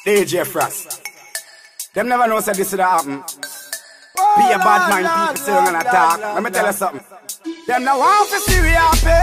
DJ Frost. Them never know said this would happen. Be a bad mind, people still gonna talk. Let me tell you something. Them no want to see we happy.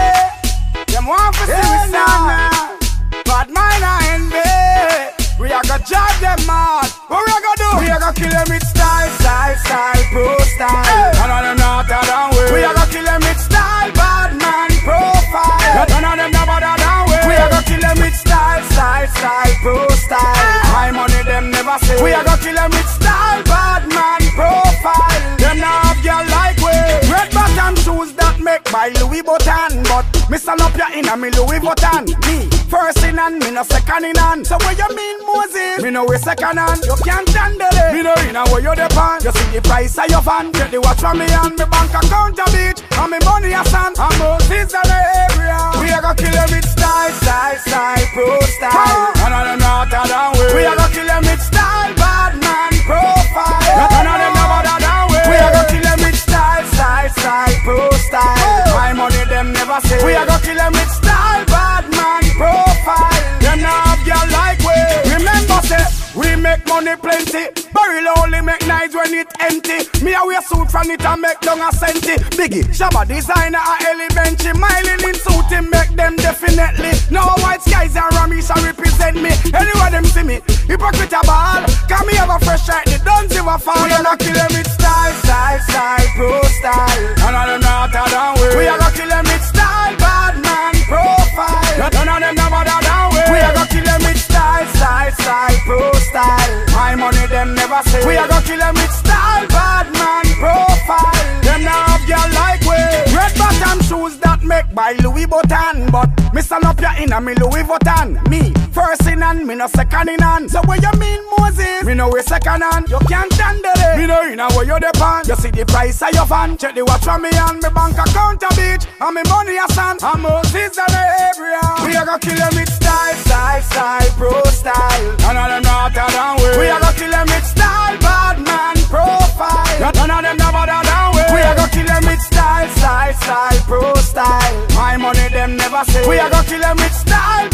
Them want to see we stand. Bad mind and envy. We are gonna drive them mad. What we are gonna do? We are gonna kill them with style, style, style, pro style. None of them not down way. We are gonna kill them with style, bad man profile. None of them never down way. We are gonna kill them with style, style, style, pro style. My money them never say. We are gonna kill them with style, bad man profile. Them now have girl like we. Red bottom shoes that make by Louis Vuitton, but me stand up your inna me Louis Vuitton. Me first in and me no second in hand. So what you mean Moses? Me no we second hand. You can't handle it. Me no inna where you depend. You see the price of your fan. Get the watch from me and me bank account a beach. And me money a sand. And Moses in the area. We are gonna kill them with style, style, style, pro style. None of them not down way. We are gonna kill them with style, bad man profile. None of them never down way. We are gonna kill them with style, style, style, pro style. My money them never say. We are gonna kill them with style, bad man profile. Them now have girl like we. Remember say, we make money plenty. Very lonely make nights when it empty. Me a wear suit from it and make down a centi. Biggie, Shabba designer a elementary. Smiling in suit him make them definitely. No white skies and Ramis represent me. Anywhere them see me, hypocrite a ball. Can me have a fresh shirt, they don't give a fall. We are gonna kill them with style, style, style, pro style. None of them not down way. We are gonna kill them with style, bad man profile. None of them never down way. We are gonna kill them with style, style, style, pro style. My money them never say. We are gonna kill them with style, bad man profile. Them now have girl like we. Red bottom shoes that make by Louis Vuitton, but me stand up your inna me Louis Vuitton. Me first in hand, me no second in hand. So what you mean Moses? Me no we second hand. You can't handle it. Me no inna where you depend. You see the price of your fan. Check the watch from me and me bank account a beach. And me money a sand. And Moses in the area. We are gonna kill them with style, style, style, pro style. None of them not down way. We are gonna kill them with style, bad man profile. None of them never down way. We are gonna kill them with style, style, style, pro style. My money them never say. We are gonna kill them with style,